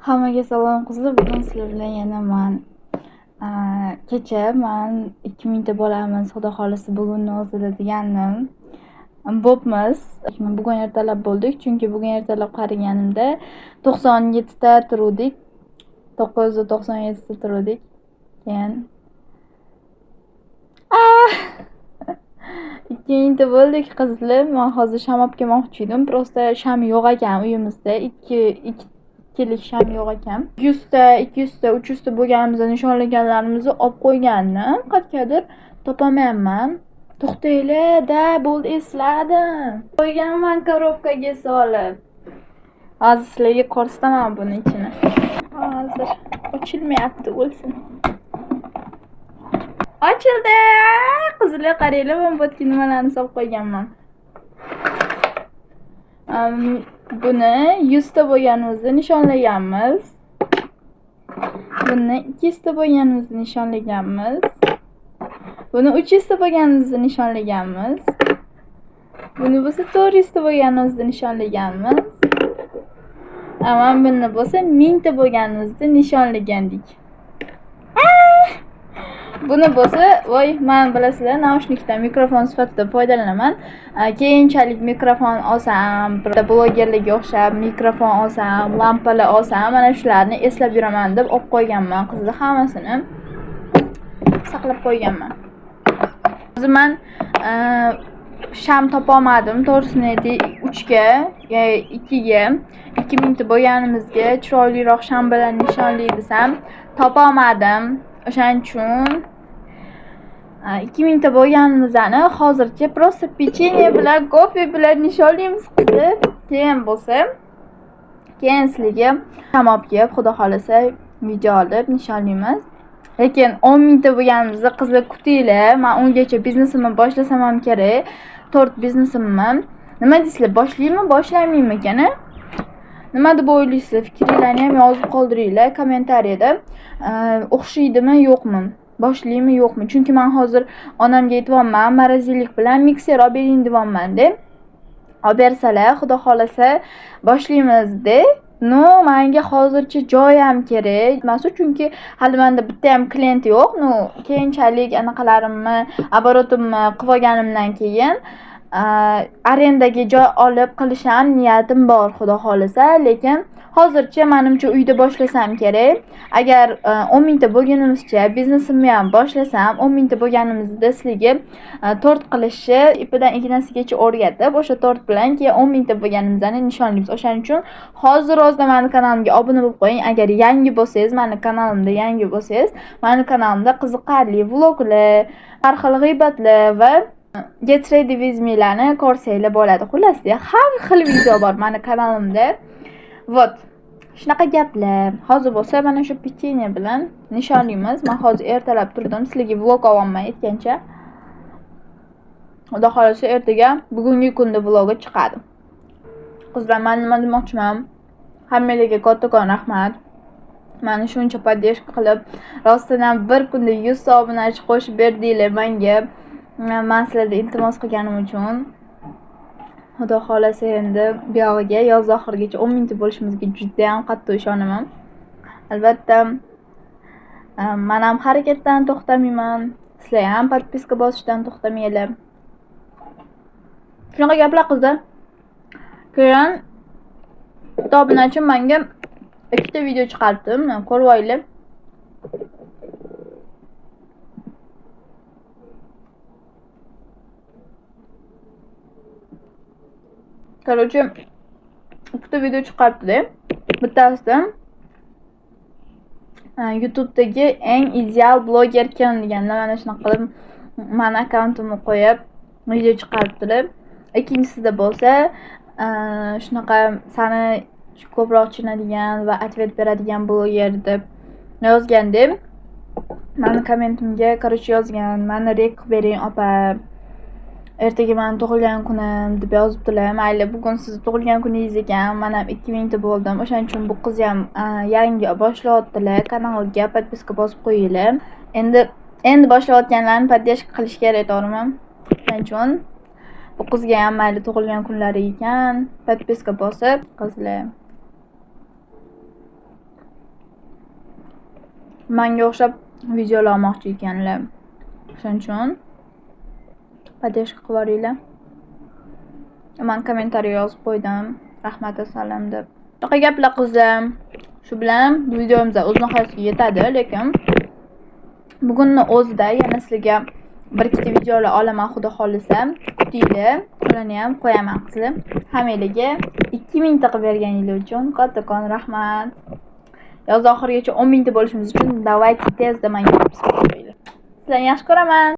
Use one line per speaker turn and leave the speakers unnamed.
Hammaga salom qizlar, bugun sizlar bilan yana men. Kecha men 2000 ta bolamiz, xudo xolisi bugunni o'zida degandim. Bo'pmiz. Bugun ertalab bo'ldik, chunki bugun ertalab qaraganimda 97 ta turdik. 997 ta turdik. Keyin 2000 ta bo'ldik qizlar. Men hozir sham olib kelmoqchi edim. Prosta sham yo'q ekan uyimizda. 2 sham yo'q ekan. 100 ta, 200 ta, 300 ta bo'lganimizda nishonlaganlarimizni olib qo'ygandim. Qayergadir topolmayapman. To'xtanglar-da, bo'ldi esladim. Qo'yganman korobkaga solib. Hozir sizlarga ko'rsataman buni ichini. Hozir ochilmayapti, o'lsin. Ochildi! Qizlar qaranglar, men bu yerga nimalarni solib qo'yganman. Buni 100 ta bo'lganimizda nishonlaganmiz. Buni 200 ta bo'lganimizda nishonlaganmiz. Buni 300 ta bo'lganimizda nishonlaganmiz. Buni bo'lsa 400 ta bo'lganimizda nishonlaganmiz. Ammo buni bo'lsa 1000 ta bo'lganimizda nishonlagandik. Buni bo'lsa, voy, men bilasizlar, naushnikdan mikrofon sifatida foydalanaman. Keyinchalik mikrofon olsam, blogerlarga o'xshab mikrofon olsam, lampalar olsam, mana shularni eslab yuraman deb olib qo'yganman. Qizlar hammasini saqlab qo'yganman. Hozir men sham topolmadim. To'g'risini 3 ga, 2 ga, 2000 ta bo'lganimizga chiroyliroq sham bilan nishonli desam, topolmadim. O'shaning uchun 2000 ta bo'lganimizni hozircha prosta pechenye bilan, kofe bilan nishonlaymiz qizlar. Keyin bo'lsa, keyin sizlarga sham olib kelib, xudo xolasa video olib nishonlaymiz. Lekin 10 ta bo'lganimizda qizlar kutinglar, men ungacha biznesimni boshlasam ham kerak. 4 biznesimni. Nima deysizlar, boshlaymi, boshlamaymi ekan? Nima deb o'ylaysizlar? Fikringizni ham yozib qoldiringlar kommentariyada. O'xshaydimi, yo'qmi? Boshlaymi, yo'qmi? Chunki men hozir onamga aytibman, marazilik bilan mikser olib bering deyapman deb. Olib bersalar, xudo xolasa boshlaymiz-da. No, menga hozircha joy ham kerak. Masalan, chunki hali menda bitta ham klient yo'q. No, keyinchalik anaqalarimni, oborotimni qilib olganimdan keyin arendaga joy olib qilish ham niyatim bor, xudo xolasa. Lekin hozircha menimcha uyda boshlasam kerak. Agar 10 ta bo'lganimizcha biznesimni ham boshlasam, 10 ta bo'lganimizda sizlarga tort qilishni ipidan ignasigacha o'rgatib, o'sha tort bilan keyin 10 ta bo'lganimizni nishonlaymiz. O'shaning uchun hozir meni kanalimga obuna bo'lib qo'ying. Agar yangi bo'lsangiz, meni kanalimda yangi bo'lsangiz, meni kanalimda qiziqarli vloglar, har xil g'iybatlar va Get ready with me'larni ko'rsanglar bo'ladi. Xullas, har xil video bor meni kanalimda. Vot. Shunaqa gaplar. Hozir bo'lsa mana shu pechenye bilan nishonlaymiz. Men hozir ertalab turdim, sizlarga vlog olmayman aytgancha. Xudo xolasa ertaga bugungi kunda vlogi chiqadi. Qizlar, men nima demoqchiman? Hammalarga kattakon rahmat. Meni shuncha podдержка qilib, rostdan ham bir kunda 100 ta obunachi qo'shib berdinglar menga. Men sizlarga iltimos qilganim uchun Xudo xolasa endi buyog'iga yoz oxirigacha 10 ta bo'lishimizga juda ham qattiq ishonaman. Albatta, men ham harakatdan to'xtamayman. Sizlar ham podpiska bosishdan to'xtamanglar. Shunaqa gaplar qizlar. Keyin kitobnachim menga 2 ta video chiqardim. Ko'rib olinglar. Короче, ikkita video chiqardi-da. Bittasida YouTube'dagi eng ideal bloger kim deganda mana shunaqa qilib meni akkauntimni qo'yib video chiqaribdilar. Ikkinchisida bo'lsa, shunaqa sani ko'proq tushunadigan va atvet beradigan bloger deb yozganda, meni kommentimga короче yozgan, meni rek qilib bering opa. Ertaga men tug'ilgan kunim deb yozibdilar. Mayli, bugun siz tug'ilgan kuningiz ekan. Men ham 2000 ta bo'ldim. O'shaning uchun bu qiz ham yangi boshlayaptilar. Kanalga podpiska bosib qo'yinglar. Endi boshlayotganlarni podдержка qilish kerak, to'g'rimi? O'shaning uchun bu qizga ham mayli tug'ilgan kunlari ekan, podpiska bosib qizlar. manga o'xshab videolar olmoqchi ekanlar. Shuning uchun podдержка qilib yuboringlar. Men kommentariy yozib qo'ydim. Rahmat assalom deb. Shunaqa gaplar qilsam, shu bilan videomiz o'z nihoyasiga yetadi, lekin bugunning o'zida yana sizlarga bir ikkita videolar olaman, xudo xolisa. Kutinglar, ularni ham qo'yaman qizlar. Hammanglarga 2000 ta qilib berganingiz uchun kattakon rahmat. Yoz oxirigacha 10 mingta bo'lishimiz uchun давайте tezda menga subscribe qiling. Sizlarni yaxshi ko'raman.